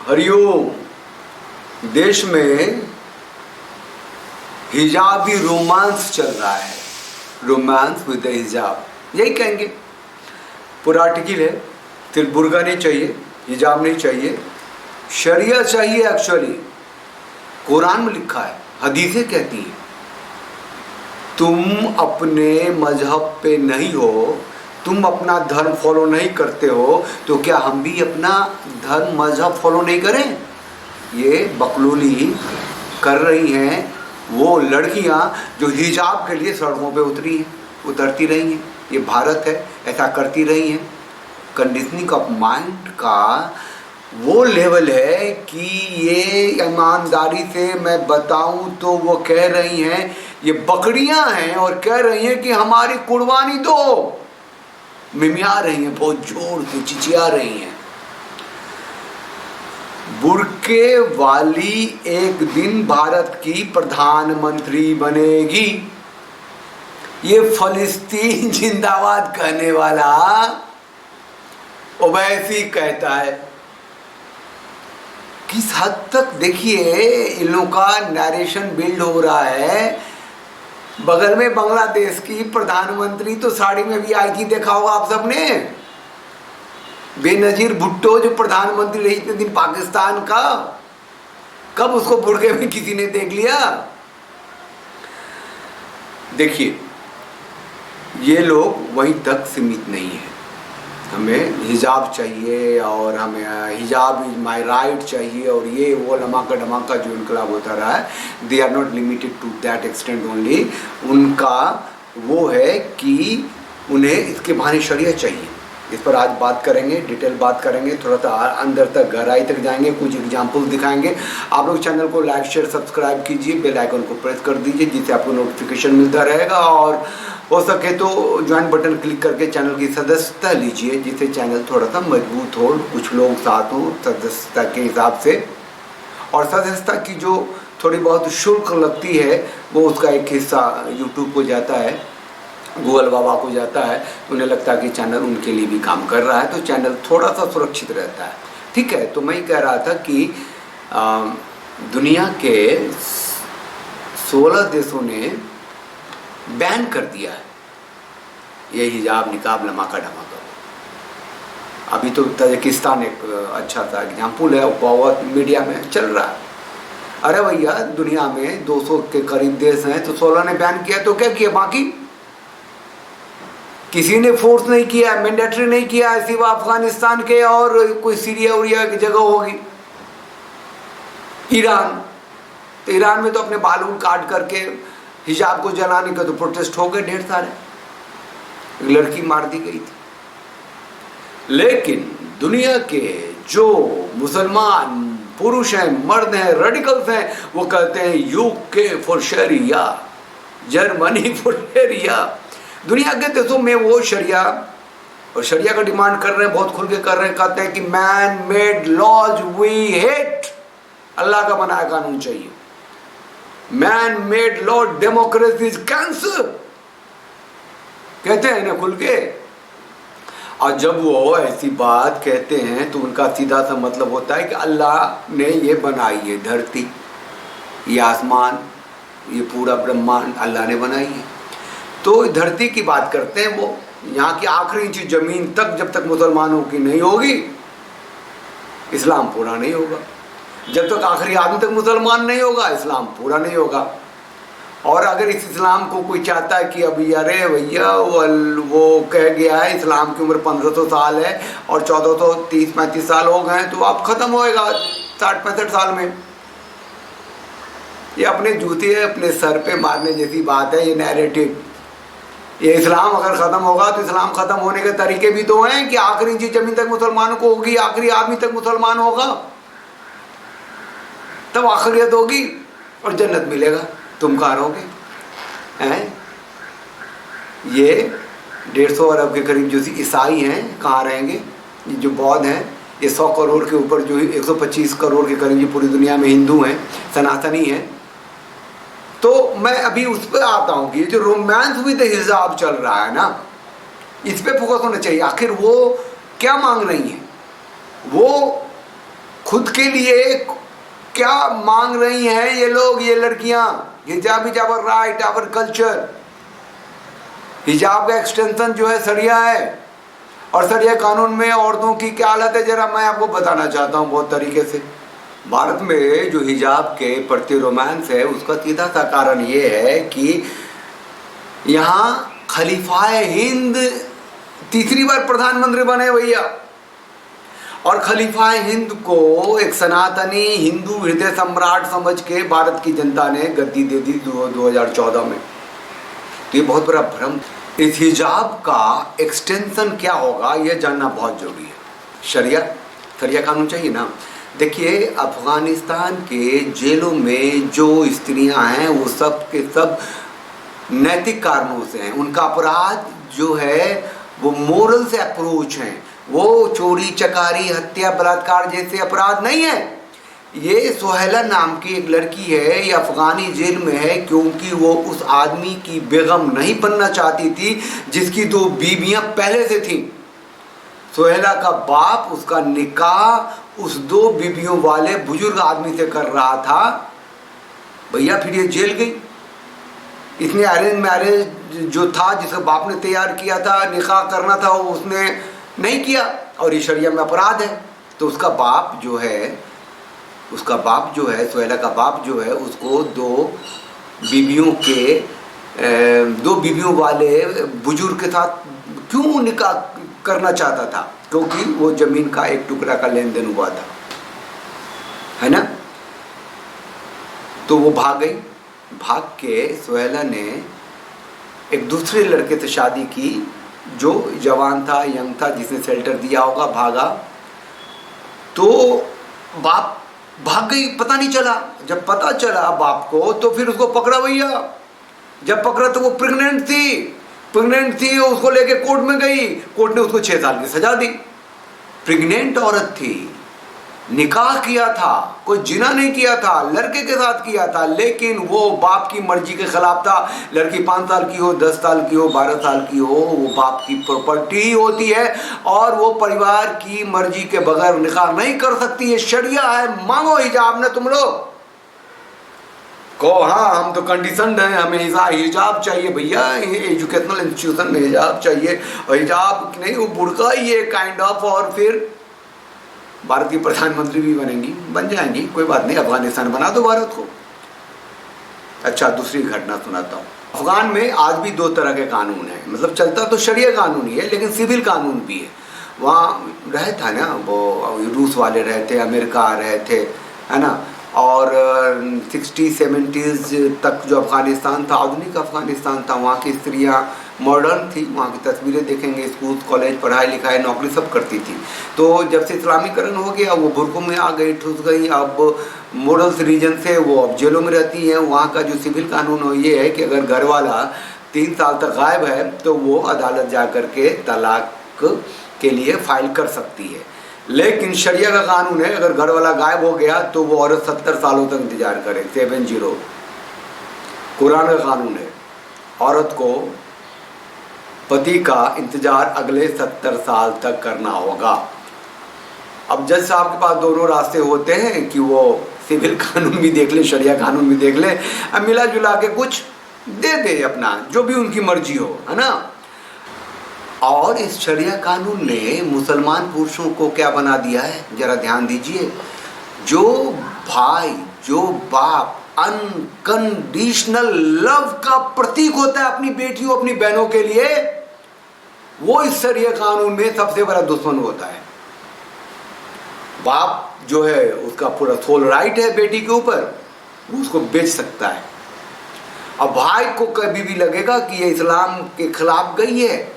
हरिओम। देश में हिजाबी रोमांस चल रहा है, रोमांस विद द हिजाब, यही कहेंगे। पूरा आर्टिकल है, सिर्फ बुर्का नहीं चाहिए, हिजाब नहीं चाहिए, शरिया चाहिए। एक्चुअली कुरान में लिखा है, हदीसें कहती हैं तुम अपने मजहब पे नहीं हो, तुम अपना धर्म फॉलो नहीं करते हो, तो क्या हम भी अपना धर्म मजहब फॉलो नहीं करें? ये बकलोली कर रही हैं वो लड़कियां जो हिजाब के लिए सड़कों पे उतरती रही हैं। ये भारत है, ऐसा करती रही हैं। कंडीशनिंग ऑफ माइंड का वो लेवल है कि ये ईमानदारी से मैं बताऊं तो वो कह रही हैं, ये बकरियां हैं और कह रही हैं कि हमारी कुर्बानी दो। मिमिया रही हैं, बहुत जोर से चिचिया रही हैं। बुर्के वाली एक दिन भारत की प्रधानमंत्री बनेगी। ये फलिस्तीन जिंदाबाद कहने वाला ओवैसी कहता है। किस हद तक देखिए इन लोगों का नरेशन बिल्ड हो रहा है। बगल में बांग्लादेश की प्रधानमंत्री तो साड़ी में भी आई थी, देखा होगा आप सबने। बेनजीर भुट्टो जो प्रधानमंत्री रही इतने दिन पाकिस्तान का, कब उसको बुर्के में किसी ने देख लिया? देखिए ये लोग वहीं तक सीमित नहीं है। हमें हिजाब चाहिए और हमें हिजाब इज माय राइट चाहिए और ये वो लमाका डमाका जो इनकलाब होता रहा है, they are not limited to that extent only. उनका वो है कि उन्हें इसके बहाने शरिया चाहिए। इस पर आज बात करेंगे, डिटेल बात करेंगे, थोड़ा सा अंदर तक गहराई तक जाएंगे, कुछ एग्जाम्पल दिखाएंगे। आप लोग चैनल को लाइक शेयर सब्सक्राइब कीजिए, बेल आइकन को प्रेस कर दीजिए जिससे आपको नोटिफिकेशन मिलता रहेगा, और हो सके तो ज्वाइन बटन क्लिक करके चैनल की सदस्यता लीजिए जिससे चैनल थोड़ा सा मजबूत हो, कुछ लोग साथ हों सदस्यता के हिसाब से। और सदस्यता की जो थोड़ी बहुत शुल्क लगती है वो उसका एक हिस्सा यूट्यूब को जाता है, गूगल बाबा को जाता है। उन्हें लगता है कि चैनल उनके लिए भी काम कर रहा है तो चैनल थोड़ा सा सुरक्षित रहता है। ठीक है, तो मैं कह रहा था कि दुनिया के 16 देशों ने बैन कर दिया है ये हिजाब निकाब लमाका ढमाका। अभी तो ताजिकिस्तान एक अच्छा सा एग्जाम्पल है, बहुत मीडिया में चल रहा है। अरे भैया दुनिया में 200 के करीब देश हैं तो 16 ने बैन किया तो क्या किया? बाकी किसी ने फोर्स नहीं किया, मैंडेटरी नहीं किया, सिवा अफगानिस्तान के और कोई सीरिया उरिया की जगह होगी। ईरान, तो ईरान में तो अपने बालून काट करके हिजाब को जलाने का तो प्रोटेस्ट हो गए ढेर सारे, लड़की मार दी गई थी। लेकिन दुनिया के जो मुसलमान पुरुष हैं, मर्द हैं, रेडिकल्स हैं, वो कहते हैं यूके फॉर शरिया, जर्मनी फॉर शरिया। दुनिया के देशों में वो शरिया और शरिया का डिमांड कर रहे हैं, बहुत खुल के कर रहे हैं। कहते हैं कि man made laws we hate, अल्लाह का बनाया कानून चाहिए। Man made law democracy is cancer, कहते हैं ना खुल के। और जब वो ऐसी बात कहते हैं तो उनका सीधा सा मतलब होता है कि अल्लाह ने ये बनाई है धरती, ये आसमान, ये पूरा ब्रह्मांड अल्लाह ने बनाई है। तो धरती की बात करते हैं वो, यहाँ की आखिरी इंच जमीन तक जब तक मुसलमानों की नहीं होगी इस्लाम पूरा नहीं होगा। जब तक आखिरी आदमी तक मुसलमान नहीं होगा इस्लाम पूरा नहीं होगा। और अगर इस इस्लाम को कोई चाहता है कि अभी अरे भैया वो कह गया है इस्लाम की उम्र 1500 साल है और 1430-35 साल हो गए हैं तो अब ख़त्म होएगा 60-65 साल में, ये अपने जूते अपने सर पे मारने जैसी बात है। ये नैरेटिव, ये इस्लाम अगर ख़त्म होगा तो इस्लाम ख़त्म होने के तरीके भी तो हैं कि आखिरी इंची ज़मीन तक मुसलमानों को होगी, आखिरी आदमी तक मुसलमान होगा तब आखिरियत होगी और जन्नत मिलेगा, तुम कहाँ रहोगे? हैं ये 150 अरब के करीब जो ईसाई हैं कहाँ रहेंगे? जो बौद्ध हैं ये 100 करोड़ के ऊपर, जो 125 करोड़ के करीब जो पूरी दुनिया में हिंदू हैं, सनातनी हैं। तो मैं अभी उस पर आता हूँ कि जो रोमांस विद हिजाब चल रहा है ना, इस पे फोकस होना चाहिए। आखिर वो क्या मांग रही हैं? वो खुद के लिए क्या मांग रही हैं ये लोग, ये लड़कियां? Hijab is our right, our culture. हिजाब का एक्सटेंशन जो है सरिया है, और सरिया कानून में औरतों की क्या हालत है जरा मैं आपको बताना चाहता हूँ बहुत तरीके से। भारत में जो हिजाब के प्रति रोमांस है उसका सीधा सा कारण ये है कि यहाँ खलीफाए हिंद तीसरी बार प्रधानमंत्री बने भैया, और खलीफाए हिंद को एक सनातनी हिंदू हृदय सम्राट समझ के भारत की जनता ने गद्दी दे दी 2014 में। तो ये बहुत बड़ा भ्रम। इस हिजाब का एक्सटेंशन क्या होगा यह जानना बहुत जरूरी है। शरिया कानून चाहिए ना। देखिए, अफगानिस्तान के जेलों में जो स्त्रियां हैं वो सब के सब नैतिक कारणों से हैं। उनका अपराध जो है वो मोरल से अप्रोच हैं, वो चोरी चकारी हत्या बलात्कार जैसे अपराध नहीं है। ये सुहेला नाम की एक लड़की है, ये अफगानी जेल में है क्योंकि वो उस आदमी की बेगम नहीं बनना चाहती थी जिसकी 2 बीवियां पहले से थीं। सुहेला का बाप उसका निकाह उस 2 बीवियों वाले बुजुर्ग आदमी से कर रहा था भैया, फिर ये जेल गई। इसने अरेंज मैरिज जो था जिसका बाप ने तैयार किया था, निकाह करना था, वो उसने नहीं किया और ये शरिया में अपराध है। तो उसका बाप जो है सुहेला का बाप जो है उसको 2 बीवियों वाले बुजुर्ग के साथ क्यों निकाह करना चाहता था? क्योंकि वो जमीन का एक टुकड़ा का लेन देन हुआ था, है ना। तो वो भाग गई। भाग के सुहेला ने एक दूसरे लड़के से शादी की जो जवान था, यंग था, जिसने शेल्टर दिया होगा। भागा तो बाप भाग गई, पता नहीं चला। जब पता चला बाप को तो फिर उसको पकड़ा भैया। जब पकड़ा तो वो प्रेग्नेंट थी, उसको लेके कोर्ट में गई। कोर्ट ने उसको 6 साल की सजा दी। प्रेग्नेंट औरत थी, निकाह किया था, कोई जिना नहीं किया था, लड़के के साथ किया था, लेकिन वो बाप की मर्जी के खिलाफ था। लड़की 5 साल की हो, 10 साल की हो, 12 साल की हो, वो बाप की प्रॉपर्टी ही होती है और वो परिवार की मर्जी के बगैर निकाह नहीं कर सकती। ये शरिया है। मांगो हिजाब ना तुम लोग कहो हाँ हम तो कंडीशनड हैं, हमें हिजाब चाहिए भैया, एजुकेशनल इंस्टीट्यूशन में हिजाब चाहिए। और हिजाब नहीं, वो बुर्का ही है काइंड ऑफ। और फिर भारतीय प्रधानमंत्री भी बन जाएंगी, कोई बात नहीं, अफगानिस्तान बना दो भारत को। अच्छा, दूसरी घटना सुनाता हूँ। अफगान में आज भी 2 तरह के कानून हैं, मतलब चलता तो शरिया कानून ही है लेकिन सिविल कानून भी है। वहाँ रहे था ना वो रूस वाले रहे थे, अमेरिका रहे थे, है ना। और 60-70s तक जो अफगानिस्तान था, आधुनिक अफगानिस्तान था, वहाँ की स्त्रियाँ मॉडर्न थी। वहाँ की तस्वीरें देखेंगे, स्कूल कॉलेज पढ़ाई लिखाई नौकरी सब करती थी। तो जब से इस्लामीकरण हो गया वो बुर्कों में आ गई, ठुस गई। अब मॉडल्स रीजन से वो अब जेलों में रहती हैं। वहाँ का जो सिविल कानून हो ये है कि अगर घर वाला 3 साल तक गायब है तो वो अदालत जा कर के तलाक के लिए फाइल कर सकती है। लेकिन शरिया का कानून है, अगर घर वाला गायब हो गया तो वो औरत 70 सालों तक इंतजार करे। 70। कुरान का कानून है, औरत को पति का इंतजार अगले 70 साल तक करना होगा। अब जज साहब के पास दोनों रास्ते होते हैं कि वो सिविल कानून भी देख ले, शरिया कानून भी देख ले, अब मिला जुला के कुछ दे दे अपना, जो भी उनकी मर्जी हो, है ना। और इस शरिया कानून ने मुसलमान पुरुषों को क्या बना दिया है, जरा ध्यान दीजिए। जो भाई, जो बाप अनकंडीशनल लव का प्रतीक होता है अपनी बेटियों अपनी बहनों के लिए, वो इस शरिया कानून में सबसे बड़ा दुश्मन होता है। बाप जो है उसका पूरा सोल राइट है बेटी के ऊपर, वो उसको बेच सकता है। अब भाई को कभी भी लगेगा कि ये इस्लाम के खिलाफ गई है,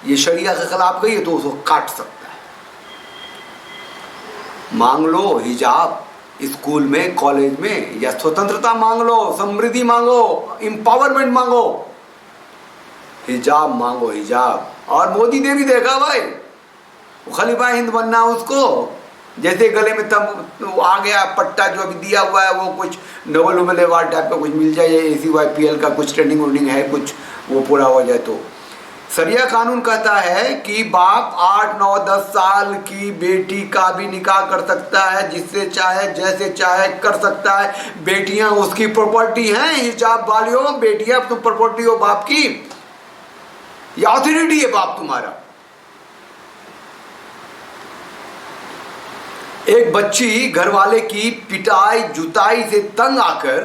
ये शरिया के खिलाफ गई है, तो उसको काट सकता है। मांग लो हिजाब स्कूल में, कॉलेज में, या स्वतंत्रता मांग लो, समृद्धि मांगो, एम्पावरमेंट मांगो, हिजाब मांगो, हिजाब। और मोदी ने भी देखा भाई, वो खलीफा हिंद बनना उसको, जैसे गले में तब आ गया पट्टा जो अभी दिया हुआ है, वो कुछ डबल उबल अवार्ड टाइप का कुछ मिल जाए, ACYPL का कुछ ट्रेंडिंग है कुछ, वो पूरा हो जाए तो शरिया कानून कहता है कि बाप 8, 9, 10 साल की बेटी का भी निकाह कर सकता है, जिससे चाहे जैसे चाहे कर सकता है। बेटियां उसकी प्रॉपर्टी हैं, हिजाब वालियों, बेटियां तुम प्रॉपर्टी हो बाप की, ये ऑथोरिटी है बाप तुम्हारा। एक बच्ची घरवाले की पिटाई जुताई से तंग आकर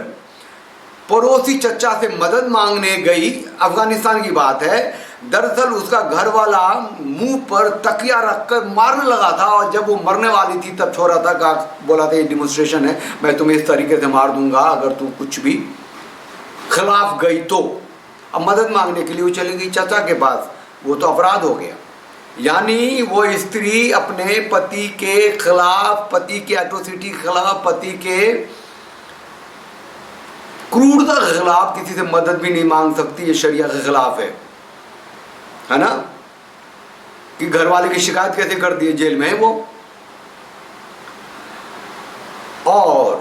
पड़ोसी चचा से मदद मांगने गई, अफगानिस्तान की बात है। दरअसल उसका घर वाला मुंह पर तकिया रखकर मारने लगा था, और जब वो मरने वाली थी तब छोरा था का बोला था ये डिमोन्स्ट्रेशन है, मैं तुम्हें इस तरीके से मार दूंगा अगर तू कुछ भी खिलाफ गई तो। अब मदद मांगने के लिए वो चली गई चाचा के पास, वो तो अपराध हो गया। यानी वो स्त्री अपने पति के खिलाफ, पति के एट्रोसिटी के खिलाफ, पति के क्रूरता के खिलाफ किसी से मदद भी नहीं मांग सकती। ये शरिया के खिलाफ है ना। कि घर वाले की शिकायत कैसे कर दी, जेल में है वो। और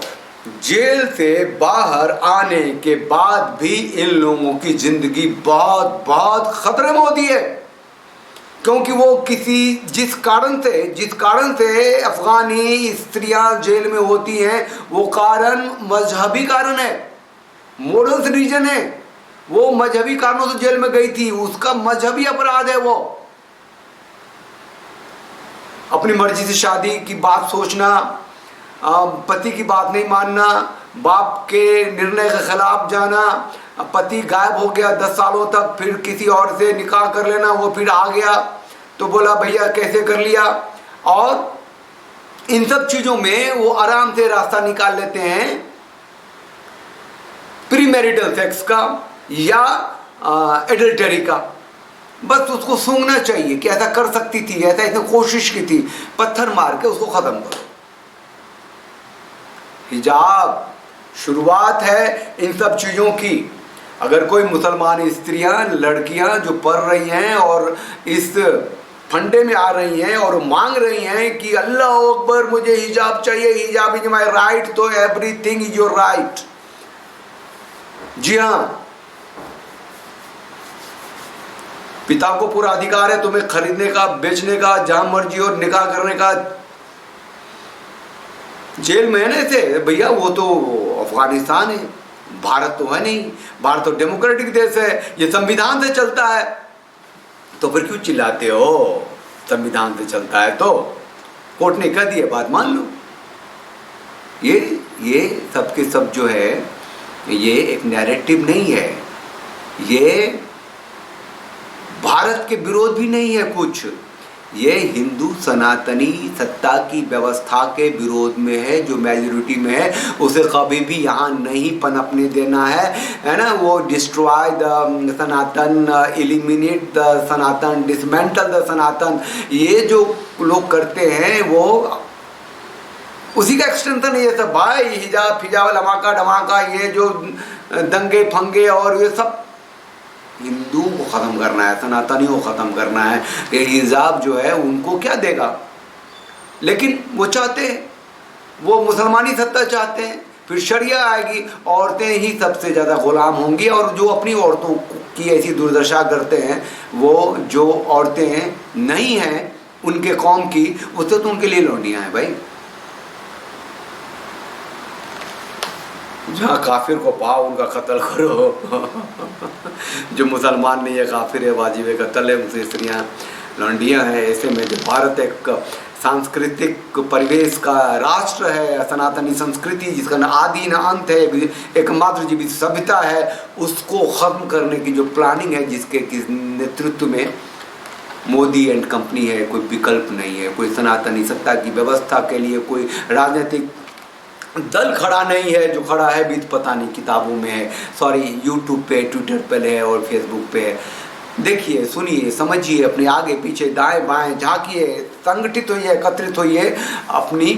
जेल से बाहर आने के बाद भी इन लोगों की जिंदगी बहुत बहुत खतरे में होती है, क्योंकि वो जिस कारण से अफगानी स्त्रियां जेल में होती हैं, वो कारण मजहबी कारण है, मोरल्स रीजन है। वो मजहबी कारणों से जेल में गई थी, उसका मजहबी अपराध है। वो अपनी मर्जी से शादी की बात सोचना, पति की बात नहीं मानना, बाप के निर्णय के खिलाफ जाना, पति गायब हो गया 10 सालों तक, फिर किसी और से निकाह कर लेना, वो फिर आ गया तो बोला भैया कैसे कर लिया। और इन सब चीजों में वो आराम से रास्ता निकाल लेते हैं प्री मैरिटल सेक्स का या एडल्टरी का। बस उसको सूंघना चाहिए कि ऐसा कर सकती थी, ऐसा इसने कोशिश की थी, पत्थर मार के उसको खत्म करो। हिजाब शुरुआत है इन सब चीजों की। अगर कोई मुसलमान स्त्रियां, लड़कियां जो पढ़ रही हैं और इस फंडे में आ रही हैं और मांग रही हैं कि अल्लाह अकबर मुझे हिजाब चाहिए, हिजाब इज माय राइट, तो एवरीथिंग इज योर राइट। जी हाँ, पिता को पूरा अधिकार है तुम्हें खरीदने का, बेचने का, जहां मर्जी हो निकाह करने का। जेल में है से भैया, वो तो अफगानिस्तान है, भारत तो है नहीं। भारत तो डेमोक्रेटिक देश है, ये संविधान से चलता है। तो फिर क्यों चिल्लाते हो? संविधान से चलता है तो कोर्ट ने कह दिया, बात मान लो। ये सबके सब जो है, ये एक नैरेटिव नहीं है, ये भारत के विरोध भी नहीं है कुछ, ये हिंदू सनातनी सत्ता की व्यवस्था के विरोध में है, जो मेजॉरिटी में है उसे कभी भी यहाँ नहीं पनपने देना है ना। वो destroy the Sanatan, eliminate the Sanatan, dismantle the Sanatan, ये जो लोग करते हैं वो उसी का एक्सटेंशन है ये सब भाई। हिजाब फिजाब लमाका डमाका, ये जो दंगे फंगे और ये सब हिंदू को ख़त्म करना है, सनातनियों को ख़त्म करना है। ये हिजाब जो है उनको क्या देगा, लेकिन वो चाहते हैं, वो मुसलमानी सत्ता चाहते हैं। फिर शरिया आएगी, औरतें ही सबसे ज़्यादा ग़ुलाम होंगी। और जो अपनी औरतों की ऐसी दुर्दशा करते हैं, वो जो औरतें नहीं हैं उनके कौम की, उससे तो उनके लिए लौंडियाँ हैं भाई। जहाँ काफिर को पाओ उनका कत्ल करो। जो मुसलमान नहीं है काफिर है, वाजिब कत्ल है, उनसे स्त्रियाँ लौंडियाँ हैं। ऐसे में जो भारत एक सांस्कृतिक परिवेश का राष्ट्र है, सनातनी संस्कृति जिसका न आदि न अंत है, एकमात्र जीवित सभ्यता है, उसको ख़त्म करने की जो प्लानिंग है, जिसके नेतृत्व में मोदी एंड कंपनी है, कोई विकल्प नहीं है। कोई सनातनी सत्ता की व्यवस्था के लिए कोई राजनीतिक दल खड़ा नहीं है। जो खड़ा है भी पता नहीं किताबों में है, सॉरी यूट्यूब पे, ट्विटर पे है और फेसबुक पे है। देखिए, सुनिए, समझिए, अपने आगे पीछे दाएं बाएं झांकिए, संगठित होइए, एकत्रित होइए, अपनी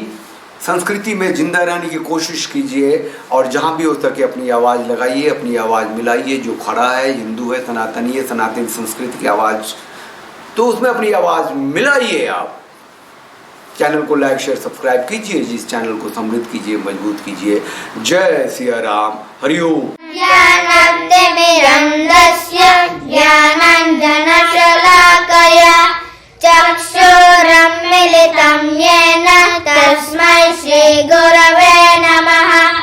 संस्कृति में जिंदा रहने की कोशिश कीजिए और जहाँ भी हो सके अपनी आवाज़ लगाइए, अपनी आवाज़ मिलाइए। जो खड़ा है, हिंदू है, सनातनी है, सनातनी संस्कृति की आवाज़, तो उसमें अपनी आवाज़ मिलाइए। आप चैनल को लाइक शेयर सब्सक्राइब कीजिए, जिस चैनल को समृद्ध कीजिए, मजबूत कीजिए। जय सिया राम, हरि ओम। ज्ञानांजनशलाकया येन तस्मै श्री गुरवे